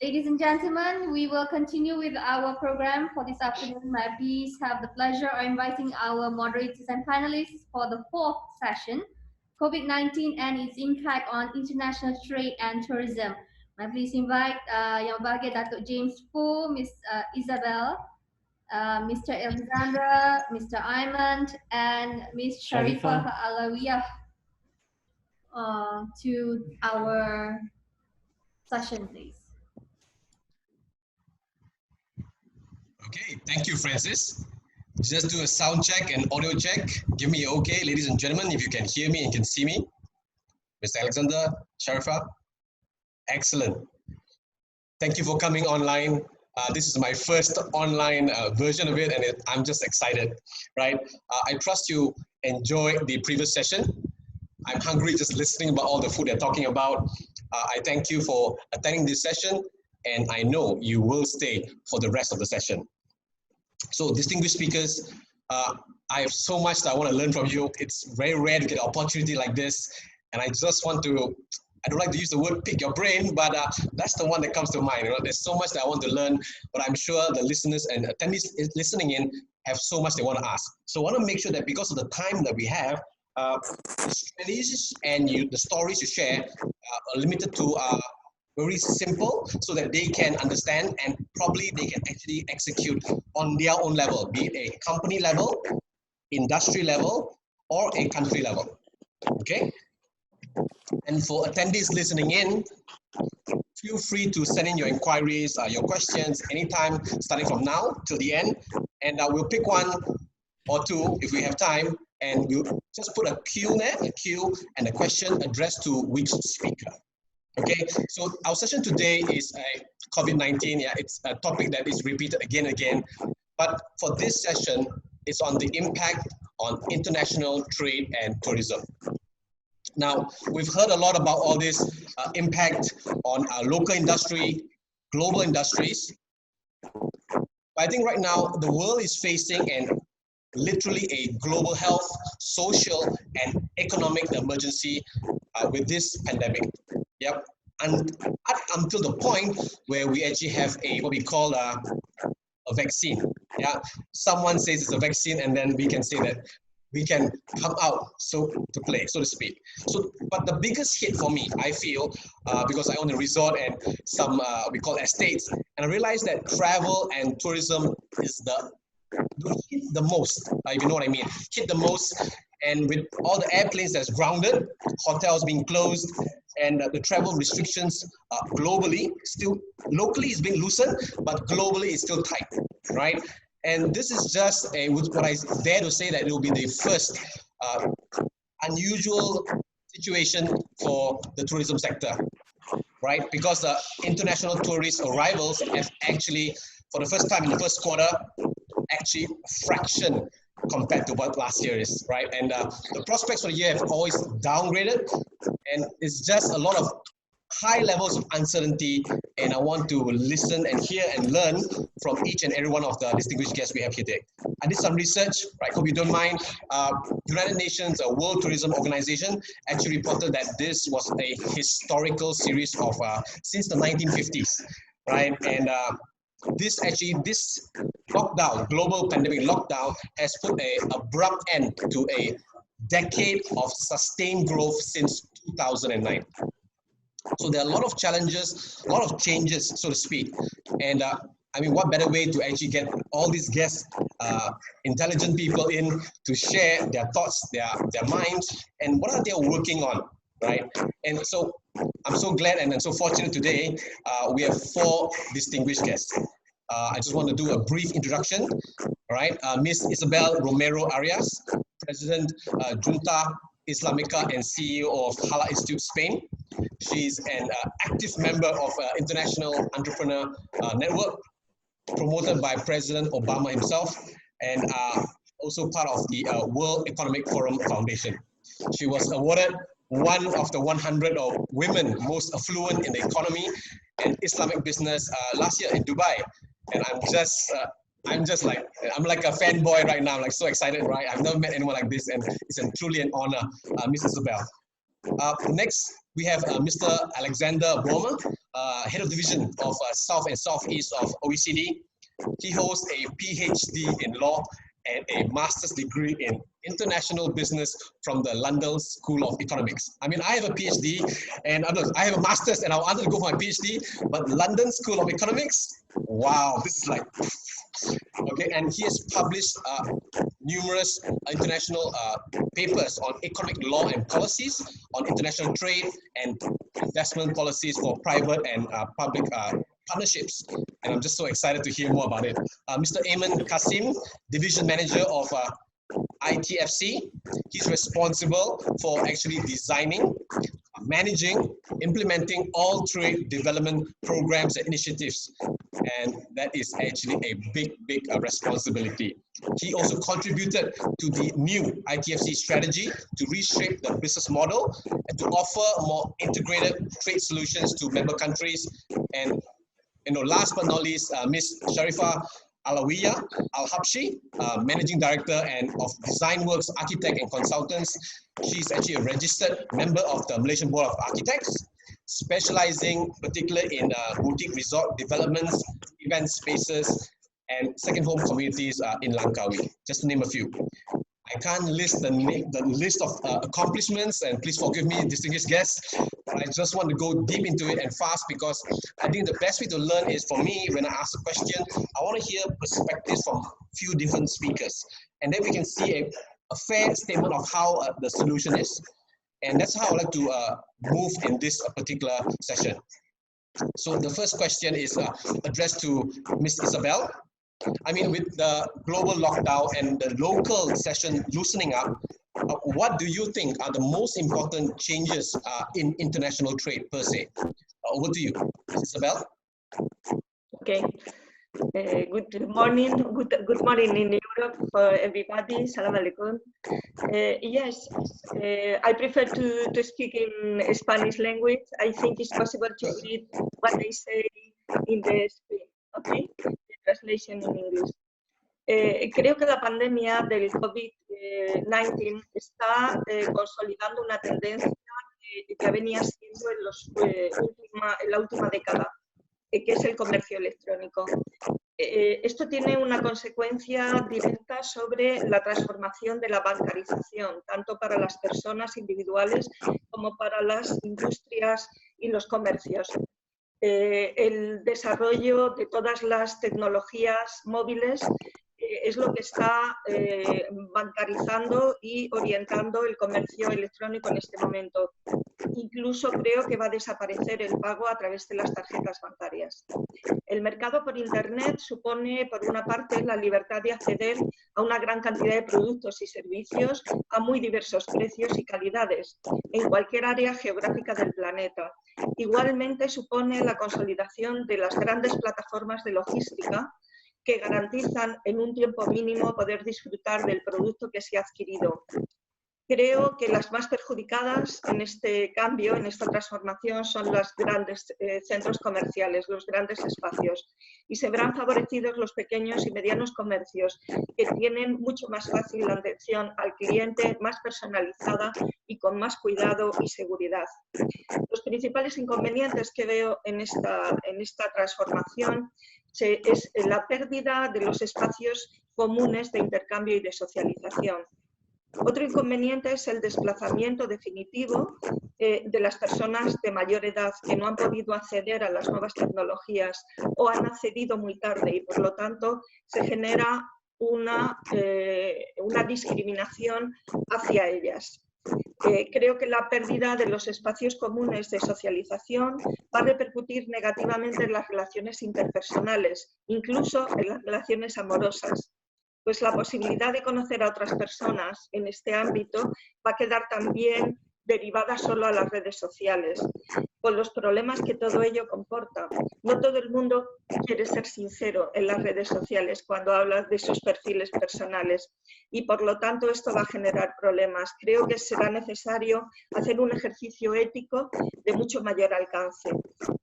Ladies and gentlemen, we will continue with our program for this afternoon. May I please have the pleasure of inviting our moderators and panelists for the fourth session, COVID-19 and its impact on international trade and tourism. May I please invite Yang Bahagia Dato James Fu, Miss Isabel, Mr. Alexandra, Mr. Aymen, and Miss Sharifah Alawiyah to our session, please. Okay, thank you, Francis. Just do a sound check and audio check. Give me okay, ladies and gentlemen, if you can hear me and can see me. Mr. Alexander, Sharifah, excellent. Thank you for coming online. This is my first online version of it, and I'm just excited, right? I trust you enjoyed the previous session. I'm hungry just listening about all the food they're talking about. I thank you for attending this session, and I know you will stay for the rest of the session. So, distinguished speakers, I have so much that I want to learn from you. It's very rare to get an opportunity like this, and I just want to, I don't like to use the word pick your brain, but that's the one that comes to mind. You know, there's so much that I want to learn, but I'm sure the listeners and attendees listening in have so much they want to ask. So I want to make sure that because of the time that we have, the strategies and the stories you share are limited to very simple so that they can understand and probably they can actually execute on their own level, be it a company level, industry level, or a country level. Okay? And for attendees listening in, feel free to send in your inquiries, your questions anytime, starting from now till the end. And we'll pick one or two if we have time, and we'll just put a Q there, a Q, and a question addressed to which speaker. Okay, so our session today is COVID-19. Yeah, it's a topic that is repeated again and again. But for this session, it's on the impact on international trade and tourism. Now, we've heard a lot about all this impact on our local industry, global industries. But I think right now, the world is facing literally a global health, social, and economic emergency with this pandemic. Yep, and up until the point where we actually have what we call a vaccine. Yeah, someone says it's a vaccine, and then we can say that we can come out to play, so to speak. So, but the biggest hit for me, I feel, because I own a resort and some we call estates, and I realized that travel and tourism is hit the most, if you know what I mean, hit the most. And with all the airplanes that's grounded, hotels being closed, and the travel restrictions globally, still locally is being loosened, but globally it's still tight, right? And this is just what I dare to say that it will be the first unusual situation for the tourism sector, right? Because the international tourist arrivals have actually, for the first time in the first quarter, actually a fraction compared to what last year is, right? And the prospects for the year have always downgraded, and it's just a lot of high levels of uncertainty, and I want to listen and hear and learn from each and every one of the distinguished guests we have here today. I did some research, right? Hope you don't mind. United Nations World Tourism Organization actually reported that this was a historical series of since the 1950s, right? And this lockdown, global pandemic lockdown, has put an abrupt end to a decade of sustained growth since 2009. So there are a lot of challenges, a lot of changes, so to speak. And I mean, what better way to actually get all these guests, intelligent people in to share their thoughts, their minds, and what are they working on, right? And so I'm so glad and I'm so fortunate today. We have 4 distinguished guests. I just want to do a brief introduction. All right, Miss Isabel Romero Arias, President, Junta, Islamica, and CEO of Halal Institute Spain. She's an active member of International Entrepreneur Network, promoted by President Obama himself, and also part of the World Economic Forum Foundation. She was awarded one of the 100 of women most affluent in the economy and Islamic business last year in Dubai. And I'm like a fanboy right now. I'm like so excited, right? I've never met anyone like this, and it's truly an honor, Miss Isabel. Next, we have Mr. Alexander Boehmer, Head of Division of South and Southeast of OECD. He holds a PhD in law and a master's degree in international business from the London School of Economics. I mean, I have a PhD and I have a master's and I wanted to go for my PhD, but London School of Economics, wow, this is like, okay. And he has published numerous international papers on economic law and policies, on international trade and investment policies for private and public partnerships. And I'm just so excited to hear more about it. Mr. Aymen Kasem, Division Manager of ITFC. He's responsible for actually designing, managing, implementing all trade development programs and initiatives. And that is actually a big responsibility. He also contributed to the new ITFC strategy to reshape the business model and to offer more integrated trade solutions to member countries. And last but not least, Ms. Sharifah Alawiyah, Alhabshi, Managing Director and of Designworks Architect and Consultants. She's actually a registered member of the Malaysian Board of Architects, specializing particularly in boutique resort developments, event spaces, and second home communities in Langkawi, just to name a few. I can't list the list of accomplishments, and please forgive me, distinguished guests, but I just want to go deep into it and fast, because I think the best way to learn is, for me, when I ask a question, I want to hear perspectives from a few different speakers, and then we can see a fair statement of how the solution is. And that's how I like to move in this particular session. So the first question is addressed to Ms. Isabel. I mean, with the global lockdown and the local session loosening up, what do you think are the most important changes in international trade per se? Over to you, Isabel. Okay. Good morning. Good morning in Europe for everybody. Salam alaikum. Yes, I prefer to speak in Spanish language. I think it's possible to read what they say in the screen. Okay. Translation in English. Creo que la pandemia del COVID-19 está consolidando una tendencia que venía siendo en la última década, que es el comercio electrónico. Esto tiene una consecuencia directa sobre la transformación de la bancarización, tanto para las personas individuales como para las industrias y los comercios. El desarrollo de todas las tecnologías móviles es lo que está bancarizando y orientando el comercio electrónico en este momento. Incluso creo que va a desaparecer el pago a través de las tarjetas bancarias. El mercado por Internet supone, por una parte, la libertad de acceder a una gran cantidad de productos y servicios a muy diversos precios y calidades en cualquier área geográfica del planeta. Igualmente supone la consolidación de las grandes plataformas de logística que garantizan en un tiempo mínimo poder disfrutar del producto que se ha adquirido. Creo que las más perjudicadas en este cambio, en esta transformación, son los grandes centros comerciales, los grandes espacios, y se verán favorecidos los pequeños y medianos comercios, que tienen mucho más fácil la atención al cliente, más personalizada y con más cuidado y seguridad. Los principales inconvenientes que veo en esta transformación es la pérdida de los espacios comunes de intercambio y de socialización. Otro inconveniente es el desplazamiento definitivo de las personas de mayor edad que no han podido acceder a las nuevas tecnologías o han accedido muy tarde, y por lo tanto se genera una discriminación hacia ellas. Creo que la pérdida de los espacios comunes de socialización va a repercutir negativamente en las relaciones interpersonales, incluso en las relaciones amorosas, pues la posibilidad de conocer a otras personas en este ámbito va a quedar también derivada solo a las redes sociales, con los problemas que todo ello comporta. No todo el mundo quiere ser sincero en las redes sociales cuando habla de sus perfiles personales, y por lo tanto esto va a generar problemas. Creo que será necesario hacer un ejercicio ético de mucho mayor alcance.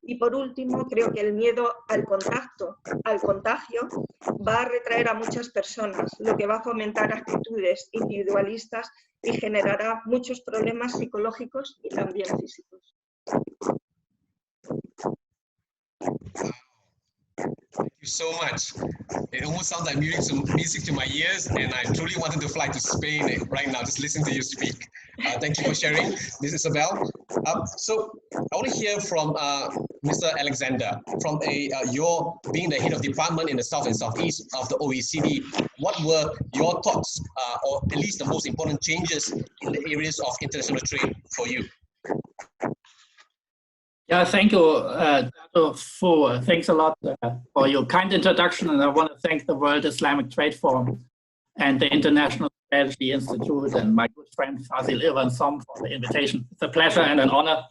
Y por último, creo que el miedo al contagio, va a retraer a muchas personas, lo que va a fomentar actitudes individualistas y generará muchos problemas psicológicos y también físicos. Thank you so much. It almost sounds like music to my ears, and I truly wanted to fly to Spain right now, just listening to you speak. Thank you for sharing, Ms. Isabel. So I want to hear from Mr. Alexander, from your being the head of department in the South and Southeast of the OECD. What were your thoughts, or at least the most important changes in the areas of international trade for you? Yeah, thank you, Dato, thanks a lot for your kind introduction, and I want to thank the World Islamic Trade Forum and the International Strategy Institute and my good friend Fazil Irwan Som for the invitation. It's a pleasure and an honor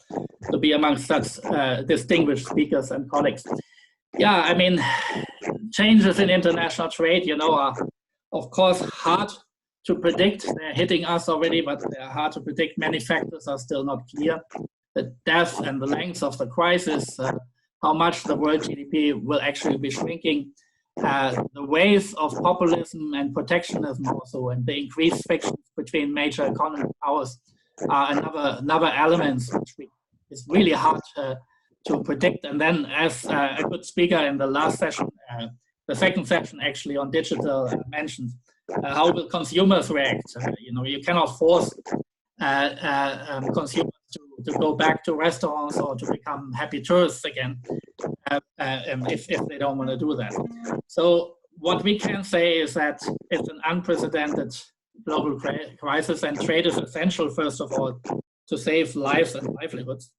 to be amongst such distinguished speakers and colleagues. Yeah, I mean, changes in international trade, you know, are of course hard to predict. They're hitting us already, but they're hard to predict. Many factors are still not clear. The depth and the length of the crisis, how much the world GDP will actually be shrinking, the waves of populism and protectionism also, and the increased frictions between major economic powers are another elements which is really hard to predict. And then, as a good speaker in the last session, the second session actually on digital mentioned, how will consumers react? You know, you cannot force consumers to go back to restaurants or to become happy tourists again if they don't want to do that. So what we can say is that it's an unprecedented global crisis, and trade is essential, first of all, to save lives and livelihoods.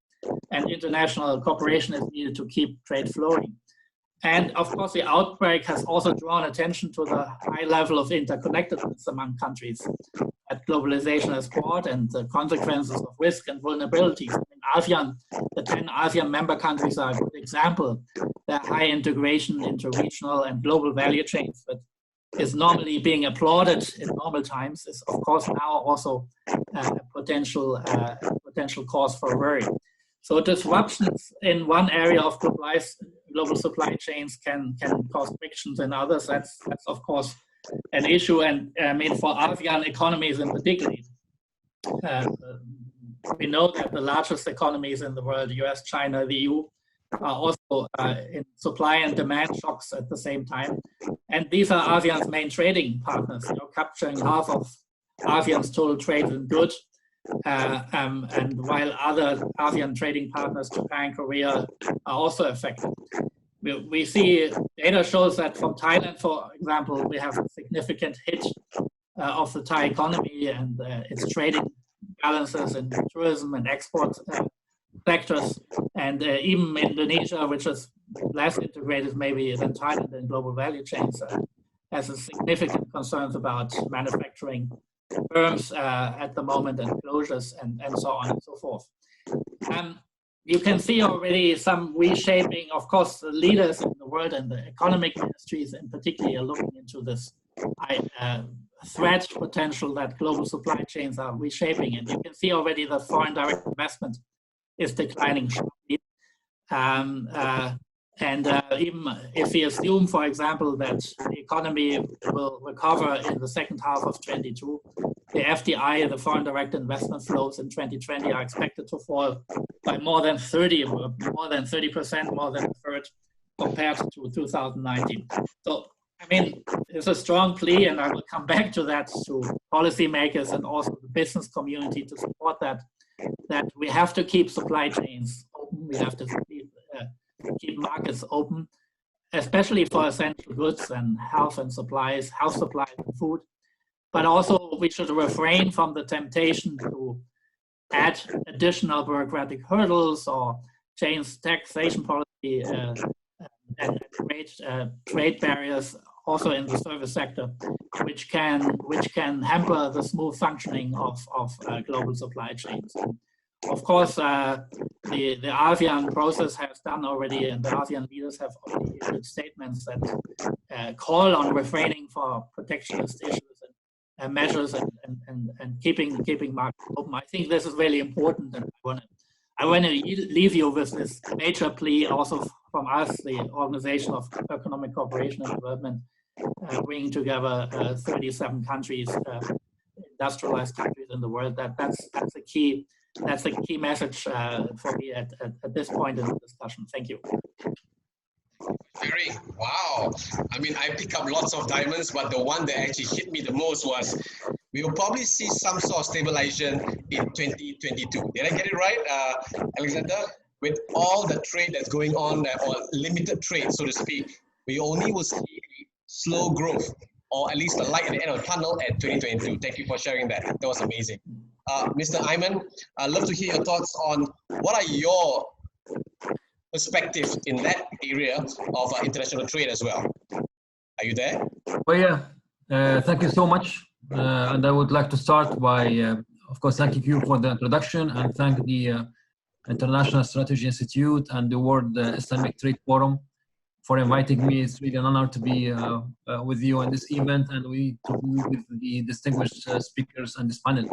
And international cooperation is needed to keep trade flowing. And of course, the outbreak has also drawn attention to the high level of interconnectedness among countries that globalization has brought and the consequences of risk and vulnerabilities. In ASEAN, the 10 ASEAN member countries are a good example. Their high integration into regional and global value chains that is normally being applauded in normal times is of course now also a potential cause for worry. So disruptions in one area of global supply chains can cause frictions in others. That's of course an issue, and I mean for ASEAN economies in particular. We know that the largest economies in the world, the US, China, the EU, are also in supply and demand shocks at the same time. And these are ASEAN's main trading partners, you know, capturing half of ASEAN's total trade in goods. And while other ASEAN trading partners, Japan, Korea, are also affected. We see data shows that from Thailand, for example, we have a significant hit of the Thai economy and its trading balances in tourism and export sectors. And even Indonesia, which is less integrated maybe than Thailand in global value chains, has a significant concerns about manufacturing firms at the moment and closures and so on and so forth. You can see already some reshaping. Of course, the leaders in the world and the economic ministries in particular are looking into this threat potential that global supply chains are reshaping. And you can see already that foreign direct investment is declining sharply. Even if we assume, for example, that the economy will recover in the second half of 2022, the FDI, the foreign direct investment flows in 2020 are expected to fall by more than 30%, more than a third compared to 2019. So, I mean, it's a strong plea, and I will come back to that, to policymakers and also the business community to support that we have to keep supply chains open, we have to keep markets open, especially for essential goods and health supplies and food. But also we should refrain from the temptation to add additional bureaucratic hurdles or change taxation policy and create trade barriers also in the service sector, which can hamper the smooth functioning of global supply chains. Of course, the ASEAN process has done already, and the ASEAN leaders have already issued statements that call on refraining for protectionist issues and measures and keeping markets open. I think this is really important, and I want to leave you with this major plea also from us, the Organization of Economic Cooperation and Development, bringing together 37 countries, industrialized countries in the world. That's the key message for me at this point in the discussion. Thank you. Sharing. Wow. I mean, I pick up lots of diamonds, but the one that actually hit me the most was we will probably see some sort of stabilization in 2022. Did I get it right, Alexander? With all the trade that's going on, or limited trade, so to speak, we only will see slow growth, or at least a light at the end of the tunnel at 2022. Thank you for sharing that. That was amazing. Mr. Aymen, I'd love to hear your thoughts on what are your perspectives in that area of international trade as well. Are you there? Oh yeah, thank you so much. And I would like to start by, of course, thanking you for the introduction and thank the International Strategy Institute and the World Islamic Trade Forum for inviting me. It's really an honor to be with you on this event and to be with the distinguished speakers on this panel.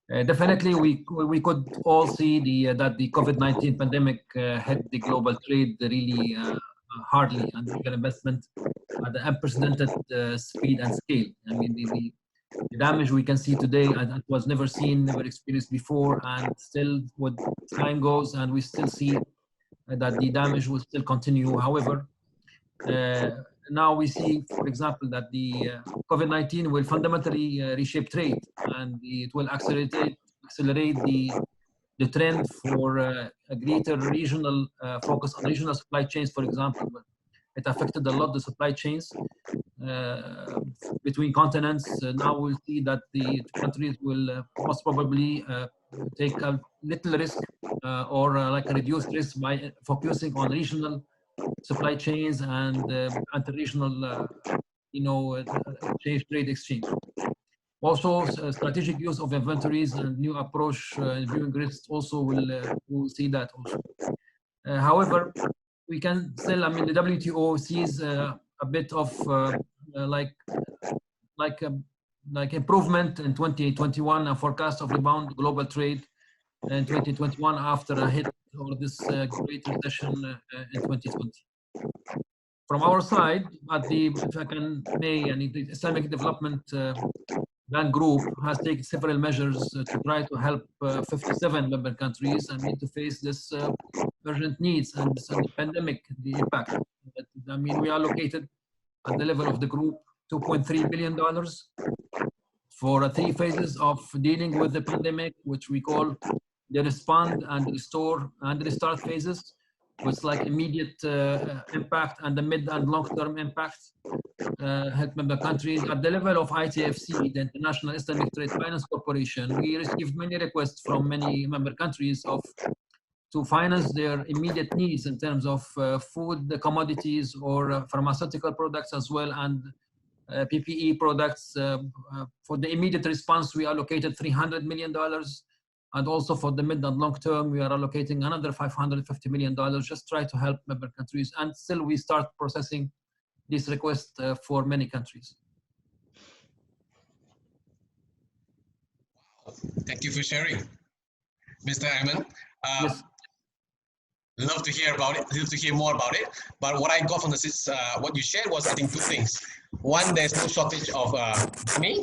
Definitely, we could all see that the COVID-19 pandemic hit the global trade really hardly, and the investment at an unprecedented speed and scale. I mean, the damage we can see today that was never seen, never experienced before, and still, with time goes, and we still see that the damage will still continue. However, now we see, for example, that the COVID-19 will fundamentally reshape trade, and it will accelerate the trend for a greater regional focus on regional supply chains, for example. It affected a lot the supply chains between continents. Now we'll see that the countries will most probably take a little risk or like a reduced risk by focusing on regional supply chains and inter-regional, trade exchange. Also, strategic use of inventories and new approach in viewing risks also will see that also. However, we can still, I mean, the WTO sees a bit of like improvement in 2021, a forecast of rebound global trade in 2021 after a hit or this great recession in 2020. From our side, at the, if I can may, and the Islamic Development Bank Group has taken several measures to try to help 57 member countries, I mean, to face this urgent needs and the pandemic, the impact. I mean, we allocated at the level of the group $2.3 billion for 3 phases of dealing with the pandemic, which we call the respond and restore and restart phases, with like immediate impact and the mid and long-term impact. Help member countries at the level of ITFC, the International Islamic Trade Finance Corporation. We received many requests from many member countries to finance their immediate needs in terms of food commodities or pharmaceutical products as well, and PPE products. For the immediate response, we allocated $300 million. And also for the mid and long term, we are allocating another $550 million, just try to help member countries. And still we start processing this request for many countries. Thank you for sharing, Mr. Aymen. Yes. Love to hear about it, love to hear more about it. But what I got from this, what you shared was, I think, 2 things. One, there's no shortage of money.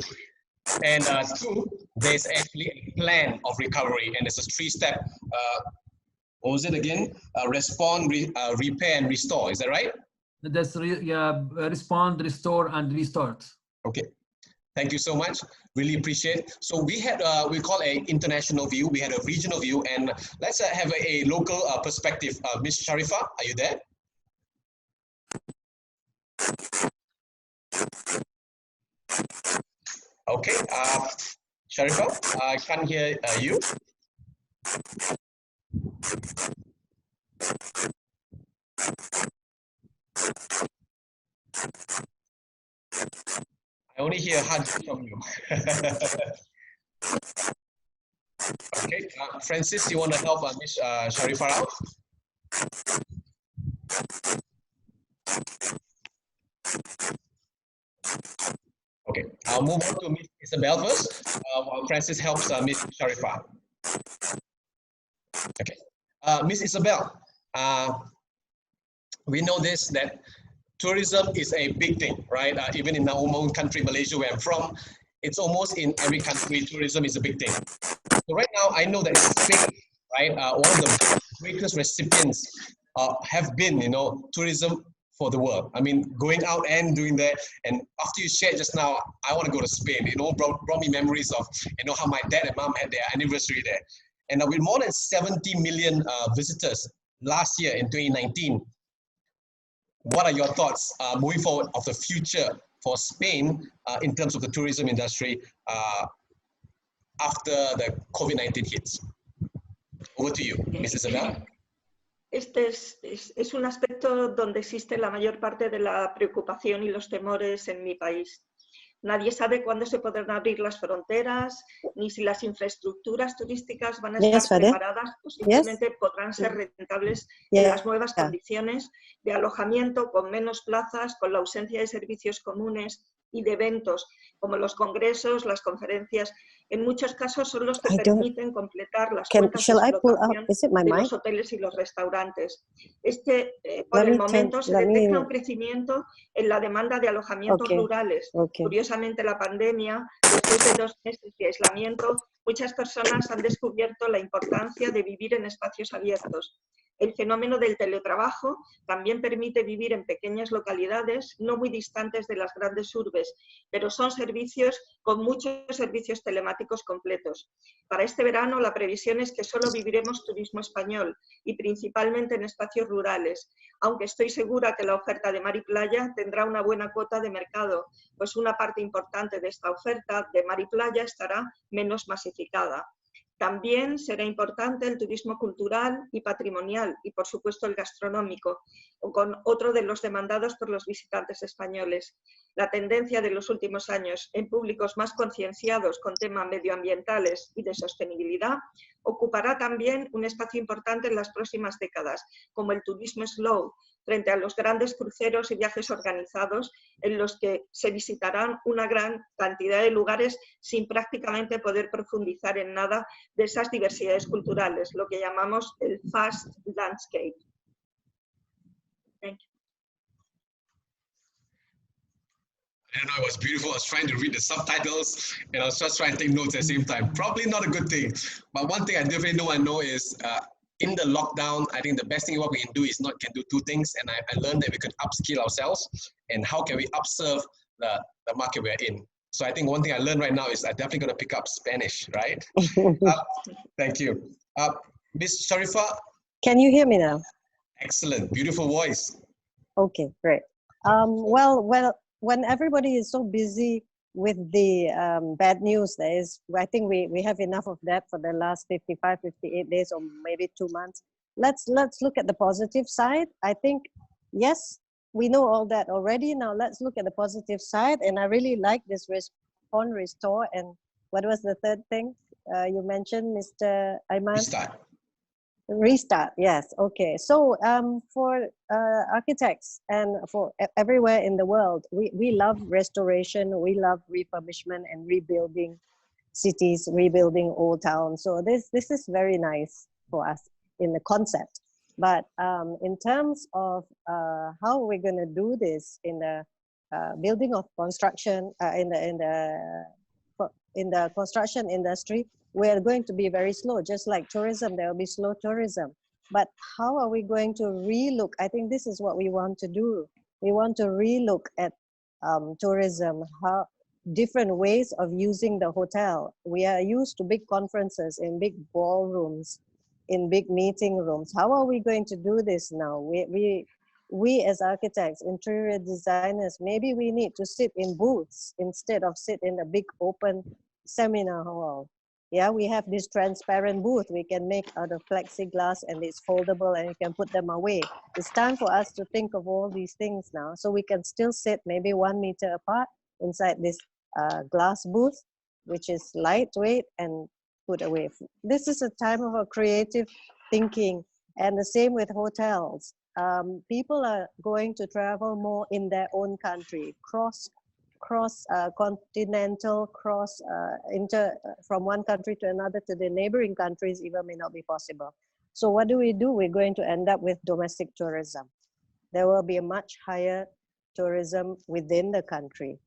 And 2, there's actually a plan of recovery, and there's a 3-step, what was it again? Respond, repair, and restore. Is that right? That's respond, restore, and restart. Okay. Thank you so much. Really appreciate it. So we had, we call an international view, we had a regional view, and let's have a local perspective. Ms. Sharifah, are you there? Okay, Sharifah, I can't hear you. I only hear hugs from you. Okay, Francis, you want to help Ms. Sharifah out? Okay, I'll move on to Ms. Isabel first, while Francis helps Ms. Sharifah. Okay, Ms. Isabel, we know this, that tourism is a big thing, right? Even in our own country, Malaysia, where I'm from, it's almost in every country, tourism is a big thing. So right now, I know that in Spain, right, one of the greatest recipients have been, you know, tourism for the world. I mean, going out and doing that. And after you shared just now, I want to go to Spain. You know, brought me memories of, you know, how my dad and mom had their anniversary there. And with more than 70 million visitors last year in 2019, what are your thoughts moving forward of the future for Spain in terms of the tourism industry after the COVID-19 hits? Over to you, Ms. Isabel. Este es un aspecto donde existe la mayor parte de la preocupación y los temores en mi país. Nadie sabe cuándo se podrán abrir las fronteras, ni si las infraestructuras turísticas van a estar preparadas o simplemente podrán ser rentables en las nuevas condiciones de alojamiento, con menos plazas, con la ausencia de servicios comunes y de eventos, como los congresos, las conferencias. En muchos casos son los que permiten completar las cuentas de explotación de los hoteles y los restaurantes. Por el momento, se detecta un crecimiento en la demanda de alojamientos rurales. Curiosamente, la pandemia, después de 2 meses de aislamiento, muchas personas han descubierto la importancia de vivir en espacios abiertos. El fenómeno del teletrabajo también permite vivir en pequeñas localidades, no muy distantes de las grandes urbes, pero son servicios con muchos servicios telemáticos completos. Para este verano la previsión es que solo viviremos turismo español y principalmente en espacios rurales, aunque estoy segura que la oferta de mar y playa tendrá una buena cuota de mercado, pues una parte importante de esta oferta de mar y playa estará menos masificada. También será importante el turismo cultural y patrimonial y, por supuesto, el gastronómico, con otro de los demandados por los visitantes españoles. La tendencia de los últimos años en públicos más concienciados con temas medioambientales y de sostenibilidad ocupará también un espacio importante en las próximas décadas, como el turismo slow, frente a los grandes cruceros y viajes organizados en los que se visitarán una gran cantidad de lugares sin prácticamente poder profundizar en nada de esas diversidades culturales, lo que llamamos el fast landscape. Thank you. I don't know, it was beautiful. I was trying to read the subtitles and I was just trying to take notes at the same time. Probably not a good thing. But one thing I definitely know is in the lockdown, I think the best thing what we can do is can do 2 things. And I learned that we could upskill ourselves and how can we upserve the market we're in. So I think one thing I learned right now is I'm definitely going to pick up Spanish, right? Thank you. Ms. Sharifah. Can you hear me now? Excellent, beautiful voice. Okay, great. Well, when everybody is so busy with the bad news, I think we have enough of that for the last 55, 58 days or maybe 2 months. Let's look at the positive side. I think, yes, we know all that already. Now let's look at the positive side. And I really like this respond, restore, and what was the third thing you mentioned, Mr. Aymen? Restart, yes. Okay. So for architects and for everywhere in the world, we love restoration, we love refurbishment and rebuilding cities, rebuilding old towns. So this is very nice for us in the concept. But in terms of how we're going to do this in the building of construction, in the construction industry, we're going to be very slow. Just like tourism, there will be slow tourism. But how are we going to relook? I think this is what we want to do. We want to relook at tourism, how different ways of using the hotel. We are used to big conferences in big ballrooms, in big meeting rooms. How are we going to do this now? We as architects, interior designers, maybe we need to sit in booths instead of sit in a big open seminar hall. Yeah, we have this transparent booth we can make out of plexiglass and it's foldable and you can put them away. It's time for us to think of all these things now so we can still sit maybe 1 meter apart inside this glass booth, which is lightweight and put away. This is a time of a creative thinking, and the same with hotels. People are going to travel more in their own country, cross-continental, from one country to another to the neighboring countries even may not be possible. So what do? We're going to end up with domestic tourism. There will be a much higher tourism within the country.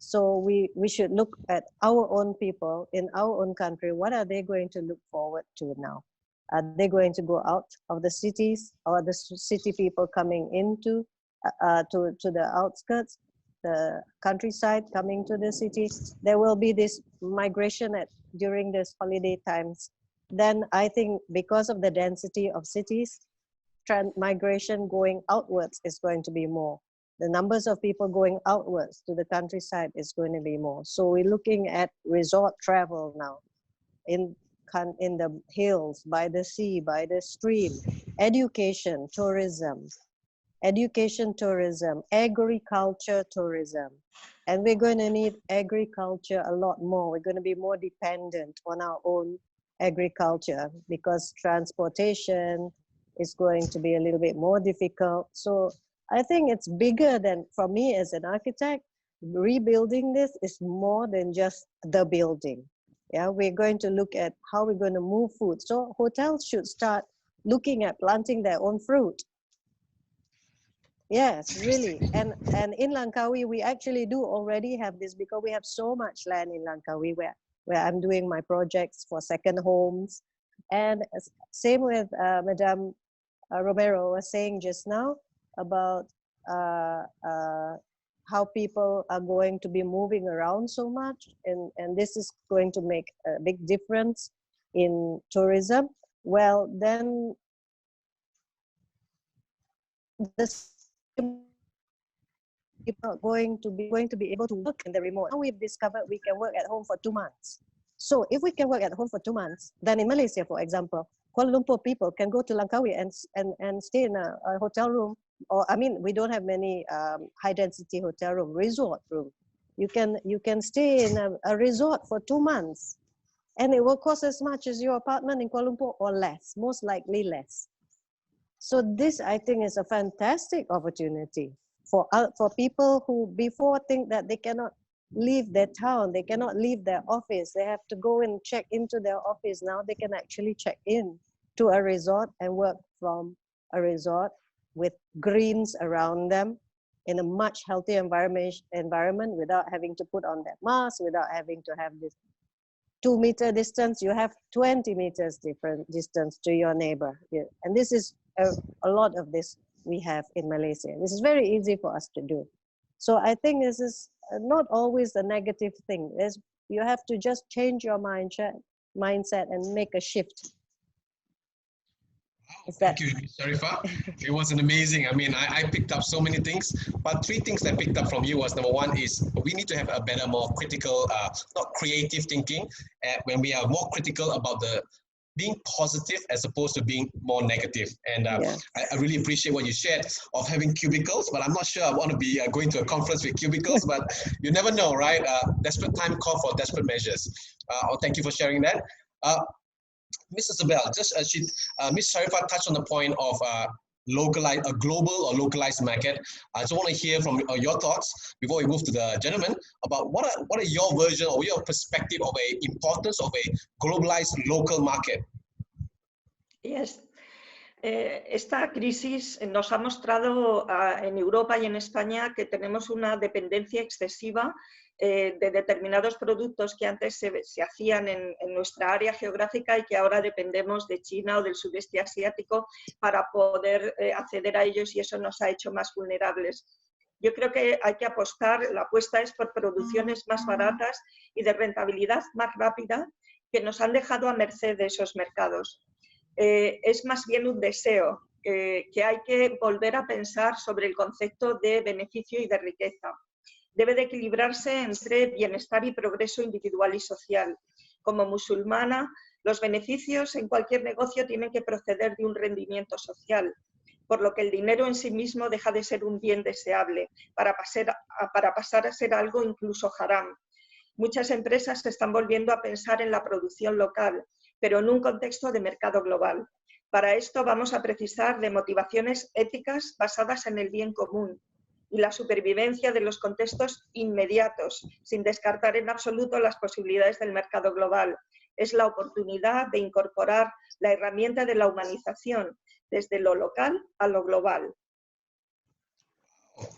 So we should look at our own people in our own country. What are they going to look forward to now? Are they going to go out of the cities, or the city people coming into to the outskirts, the countryside coming to the city? There will be this migration during this holiday times. Then I think because of the density of cities, migration going outwards is going to be more. The numbers of people going outwards to the countryside is going to be more. So we're looking at resort travel now in the hills, by the sea, by the stream, education, tourism, agriculture, tourism. And we're going to need agriculture a lot more. We're going to be more dependent on our own agriculture because transportation is going to be a little bit more difficult. So I think it's bigger than, for me as an architect, rebuilding this is more than just the building. Yeah, we're going to look at how we're going to move food. So hotels should start looking at planting their own fruit. Yes, really. And in Langkawi, we actually do already have this because we have so much land in Langkawi where I'm doing my projects for second homes. And same with Madame Romero was saying just now about how people are going to be moving around so much, and this is going to make a big difference in tourism. Well, then this people are going to be able to work in the remote. Now we've discovered we can work at home for 2 months. So if we can work at home for 2 months, then in Malaysia, for example, Kuala Lumpur people can go to Langkawi and stay in a hotel room. Or I mean, we don't have many high density hotel room, resort room. You can stay in a resort for 2 months, and it will cost as much as your apartment in Kuala Lumpur or less, most likely less. So this, I think, is a fantastic opportunity for people who before think that they cannot leave their town, they cannot leave their office, they have to go and check into their office. Now they can actually check in to a resort and work from a resort with greens around them in a much healthier environment without having to put on that mask, without having to have this 2 meter distance. You have 20 meters different distance to your neighbor. Yeah. And this is a lot of this we have in Malaysia. This is very easy for us to do. So I think this is not always a negative thing. You have to just change your mindset and make a shift. Thank you, Sharifah. It was an amazing. I mean, I picked up so many things, but 3 things I picked up from you was, number 1 is we need to have a better, more critical, not creative thinking, when we are more critical about being positive as opposed to being more negative. And Yes. I really appreciate what you shared of having cubicles, but I'm not sure I want to be going to a conference with cubicles, but you never know, right? Desperate time call for desperate measures. Thank you for sharing that. Miss Isabel, just Miss Sharifah touched on the point of a global or localized market. I just want to hear from your thoughts before we move to the gentleman about what are your version or your perspective of a importance of a globalized local market. Yes. Esta crisis nos ha mostrado en Europa y en España que tenemos una dependencia excesiva de determinados productos que antes se hacían en nuestra área geográfica y que ahora dependemos de China o del sudeste asiático para poder acceder a ellos, y eso nos ha hecho más vulnerables. Yo creo que hay que apostar, la apuesta es por producciones más baratas y de rentabilidad más rápida que nos han dejado a merced de esos mercados. Es más bien un deseo, que hay que volver a pensar sobre el concepto de beneficio y de riqueza. Debe de equilibrarse entre bienestar y progreso individual y social. Como musulmana, los beneficios en cualquier negocio tienen que proceder de un rendimiento social, por lo que el dinero en sí mismo deja de ser un bien deseable para pasar a ser algo incluso haram. Muchas empresas se están volviendo a pensar en la producción local, pero en un contexto de mercado global. Para esto vamos a precisar de motivaciones éticas basadas en el bien común y la supervivencia de los contextos inmediatos, sin descartar en absoluto las posibilidades del mercado global. Es la oportunidad de incorporar la herramienta de la humanización desde lo local a lo global.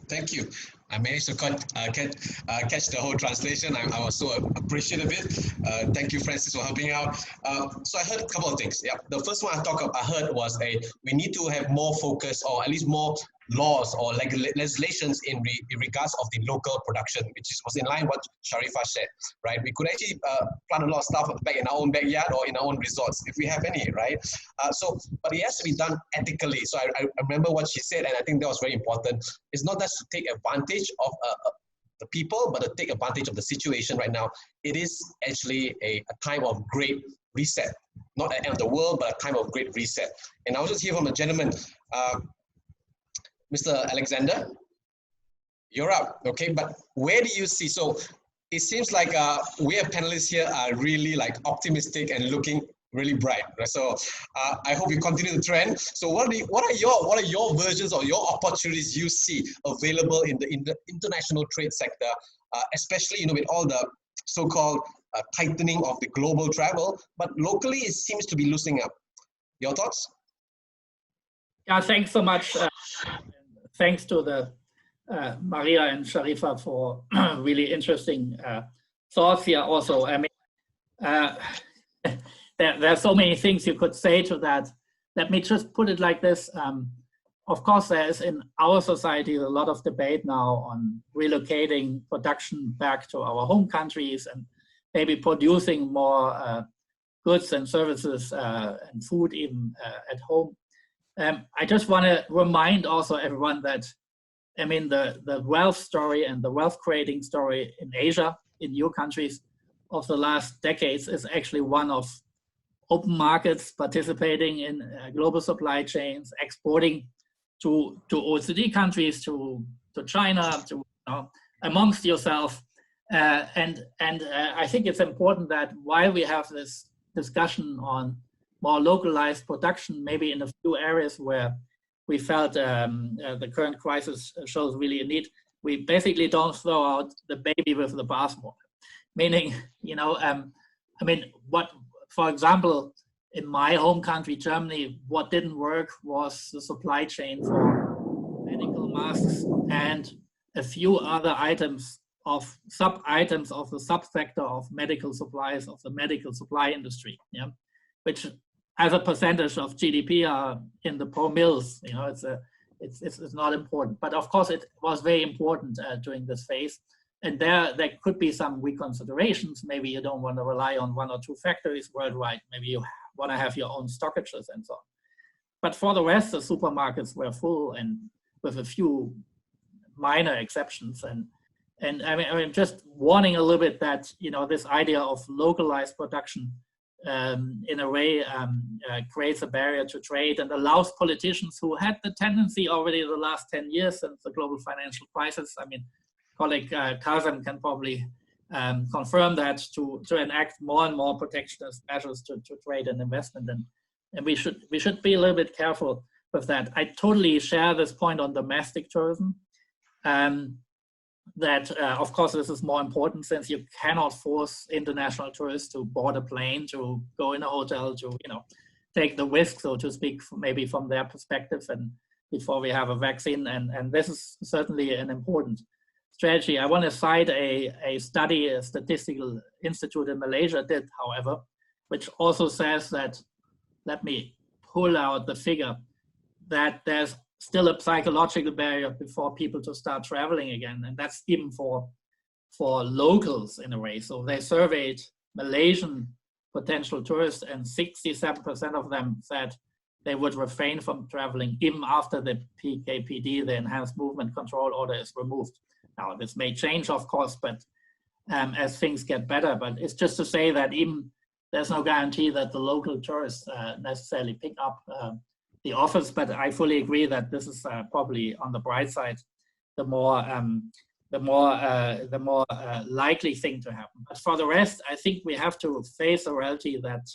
Thank you. I managed to catch the whole translation. I was so appreciative of it. Thank you, Francis, for helping out. So I heard a couple of things. Yeah, the first one I heard was we need to have more focus, or at least more laws or legislations in regards of the local production, which was in line with what Sharifah said, right? We could actually plant a lot of stuff back in our own backyard or in our own resorts, if we have any, right? But it has to be done ethically. So I remember what she said, and I think that was very important. It's not just to take advantage of the people, but to take advantage of the situation right now. It is actually a time of great reset, not the end of the world, but a time of great reset. And I was just hear from a gentleman, Mr. Alexander, you're up, okay? But where do you see, so it seems like we have panelists here are really like optimistic and looking really bright, right? So I hope you continue the trend. So what are your versions or your opportunities you see available in the international trade sector, especially with all the so-called tightening of the global travel, but locally it seems to be loosening up. Your thoughts? Yeah, thanks so much. Thanks to the Maria and Sharifah for really interesting thoughts here also. I mean, there are so many things you could say to that. Let me just put it like this. Of course, there is in our society a lot of debate now on relocating production back to our home countries and maybe producing more goods and services and food even at home. I just want to remind also everyone that, I mean, the wealth story and the wealth creating story in Asia, in your countries of the last decades is actually one of open markets, participating in global supply chains, exporting to OECD countries, to China, to amongst yourself. And I think it's important that while we have this discussion on more localized production, maybe in a few areas where we felt the current crisis shows really a need, we basically don't throw out the baby with the bathwater. Meaning, I mean, for example, in my home country, Germany, what didn't work was the supply chain for medical masks and a few other items of sub-items of the subsector of medical supplies of the medical supply industry, yeah, which as a percentage of GDP are in the promilles. It's not important, but of course it was very important during this phase. And there could be some reconsiderations. Maybe you don't want to rely on one or two factories worldwide. Maybe you want to have your own stockages and so on. But for the rest, the supermarkets were full, and with a few minor exceptions. And I mean, just warning a little bit that this idea of localized production in a way creates a barrier to trade and allows politicians who had the tendency already the last 10 years since the global financial crisis. I mean, colleague Kasem can probably confirm that to enact more and more protectionist measures to trade and investment, and we should be a little bit careful with that. I totally share this point on domestic tourism. That of course this is more important, since you cannot force international tourists to board a plane, to go in a hotel, to take the risk, so to speak, maybe from their perspective, and before we have a vaccine, and this is certainly an important strategy. I want to cite a study a statistical institute in Malaysia did, however, which also says that, let me pull out the figure, that there's still a psychological barrier before people to start traveling again. And that's even for locals in a way. So they surveyed Malaysian potential tourists, and 67% of them said they would refrain from traveling even after the PKPD, the Enhanced Movement Control Order, is removed. Now, this may change, of course, but as things get better. But it's just to say that even there's no guarantee that the local tourists necessarily pick up the offers, but I fully agree that this is probably on the bright side, the more likely thing to happen. But for the rest, I think we have to face the reality that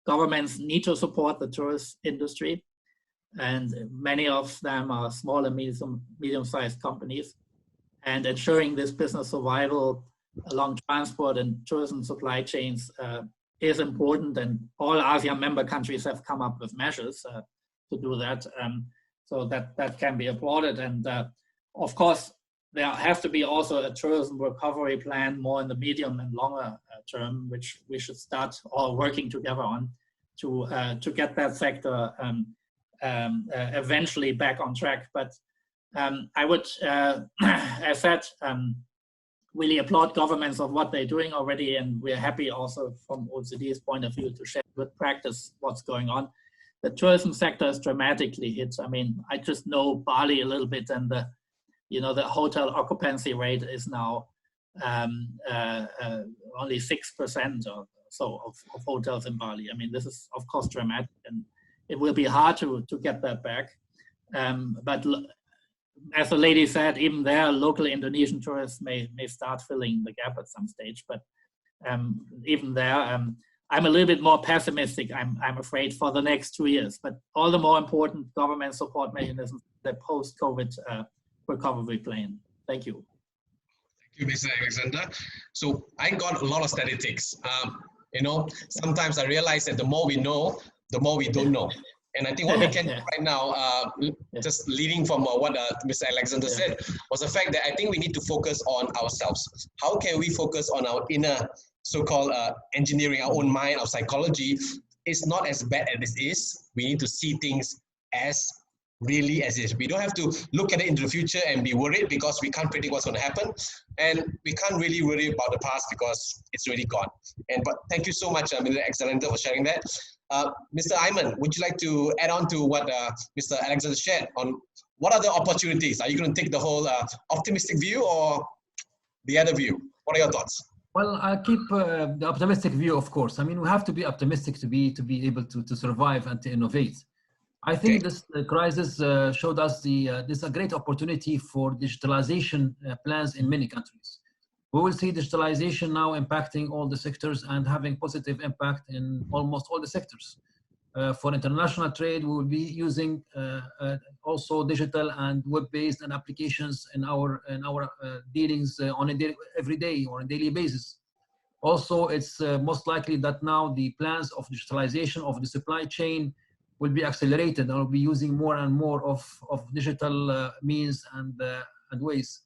governments need to support the tourist industry, and many of them are small and medium-sized companies, and ensuring this business survival along transport and tourism supply chains is important, and all ASEAN member countries have come up with measures to do that. So that can be applauded. And of course, there has to be also a tourism recovery plan more in the medium and longer term, which we should start all working together on to get that sector eventually back on track. But I would, as said, really applaud governments of what they're doing already, and we're happy also from OECD's point of view to share with practice what's going on. The tourism sector is dramatically hit. I mean, I just know Bali a little bit, and the hotel occupancy rate is now only 6% or so of hotels in Bali. I mean, this is of course dramatic, and it will be hard to get that back. But as the lady said, even there, local Indonesian tourists may start filling the gap at some stage. But even there, I'm a little bit more pessimistic, I'm afraid, for the next 2 years. But all the more important, government support mechanisms, the post-COVID recovery plan. Thank you. Thank you, Mr. Alexander. So I got a lot of statistics. Sometimes I realize that the more we know, the more we don't know. And I think what we can do right now, just leading from what Mr. Alexander said, was the fact that I think we need to focus on ourselves. How can we focus on our inner so-called engineering, our own mind, our psychology? It's not as bad as it is. We need to see things as really as is. We don't have to look at it into the future and be worried because we can't predict what's going to happen. And we can't really worry about the past because it's already gone. But thank you so much, Mr. Alexander, for sharing that. Mr. Aymen, would you like to add on to what Mr. Alexander shared on what are the opportunities? Are you going to take the whole optimistic view or the other view? What are your thoughts? Well, I keep the optimistic view, of course. I mean, we have to be optimistic to be able to survive and to innovate. I think this crisis showed us this is a great opportunity for digitalization plans in many countries. We will see digitalization now impacting all the sectors and having positive impact in almost all the sectors. For international trade, we will be using also digital and web-based and applications in our dealings on every day or on a daily basis. Also, it's most likely that now the plans of digitalization of the supply chain will be accelerated and will be using more and more of digital means and ways.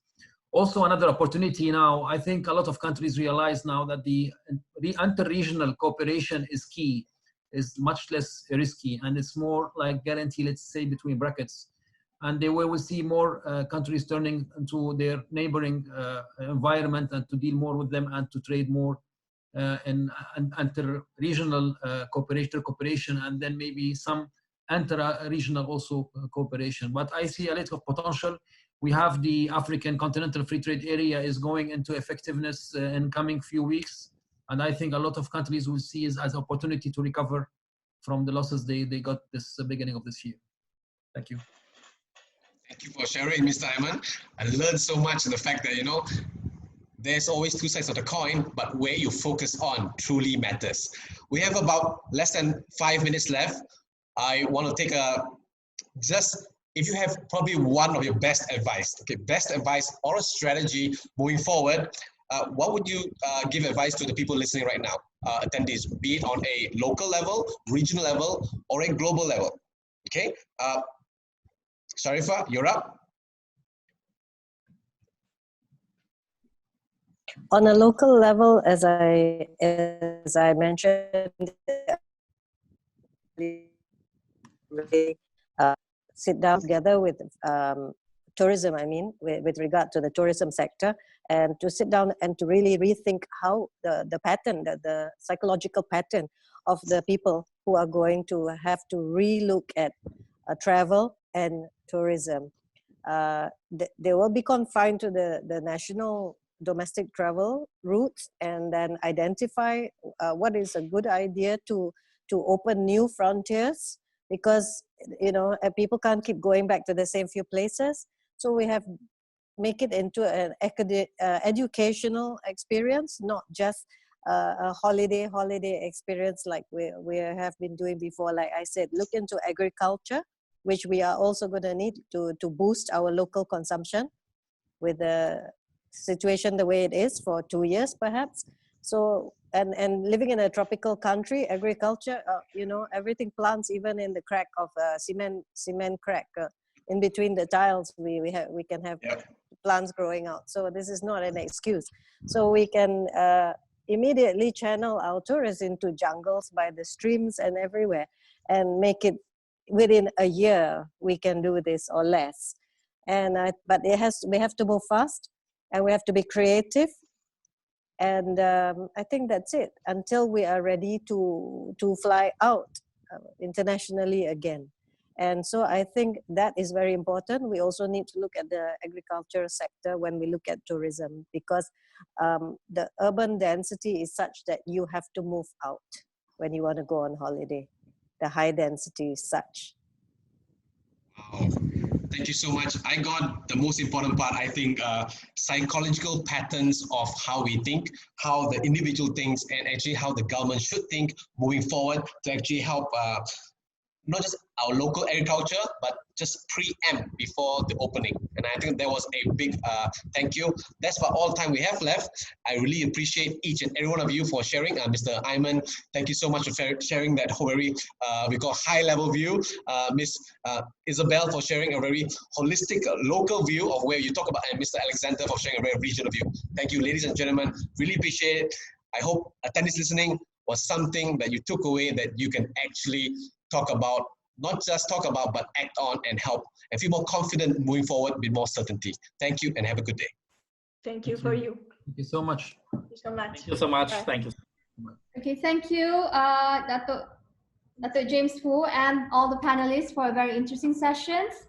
Also, another opportunity now, I think a lot of countries realize now that the inter-regional cooperation is key, is much less risky, and it's more like guarantee, let's say, between brackets. And they will see more countries turning into their neighboring environment and to deal more with them and to trade more in inter-regional cooperation, and then maybe some inter-regional also cooperation. But I see a lot of potential. We have the African Continental Free Trade Area is going into effectiveness in coming few weeks. And I think a lot of countries will see it as an opportunity to recover from the losses they got this beginning of this year. Thank you. Thank you for sharing, Mr. Aymen. I learned so much in the fact that, there's always two sides of the coin, but where you focus on truly matters. We have about less than 5 minutes left. I want to take if you have probably one of your best advice or a strategy moving forward, what would you give advice to the people listening right now, attendees, be it on a local level, regional level, or a global level? Okay, Sharifah, you're up. On a local level, as I mentioned, sit down together with tourism, with regard to the tourism sector, and to sit down and to really rethink how the pattern, the psychological pattern of the people who are going to have to relook at travel and tourism. They will be confined to the national domestic travel routes, and then identify what is a good idea to open new frontiers, because people can't keep going back to the same few places. So we have make it into an educational experience, not just a holiday experience like we have been doing before. Like I said, look into agriculture, which we are also going to need to boost our local consumption with the situation the way it is for 2 years perhaps. So and living in a tropical country, agriculture, everything plants even in the crack of cement crack. in between the tiles, we can have Yep. plants growing out. So this is not an excuse. So we can immediately channel our tourists into jungles by the streams and everywhere, and make it within a year we can do this or less. And but we have to move fast, and we have to be creative. And I think that's it until we are ready to fly out internationally again. And so I think that is very important. We also need to look at the agriculture sector when we look at tourism, because the urban density is such that you have to move out when you want to go on holiday. The high density is such. Wow. Thank you so much. I got the most important part, I think, psychological patterns of how we think, how the individual thinks, and actually how the government should think moving forward to actually help not just our local agriculture, but just preempt before the opening. And I think that was a big thank you. That's about all the time we have left. I really appreciate each and every one of you for sharing. Mr. Aymen, thank you so much for sharing that very, we call high-level view. Miss Isabel for sharing a very holistic local view of where you talk about, and Mr. Alexander for sharing a very regional view. Thank you, ladies and gentlemen. Really appreciate it. I hope attendees listening was something that you took away that you can actually talk about, not just talk about, but act on and help and feel more confident moving forward with more certainty. Thank you and have a good day. Thank you for you. Thank you so much. Thank you so much. Thank you so much. Bye. Thank you. Okay, thank you, Dato James Fu and all the panelists for a very interesting sessions.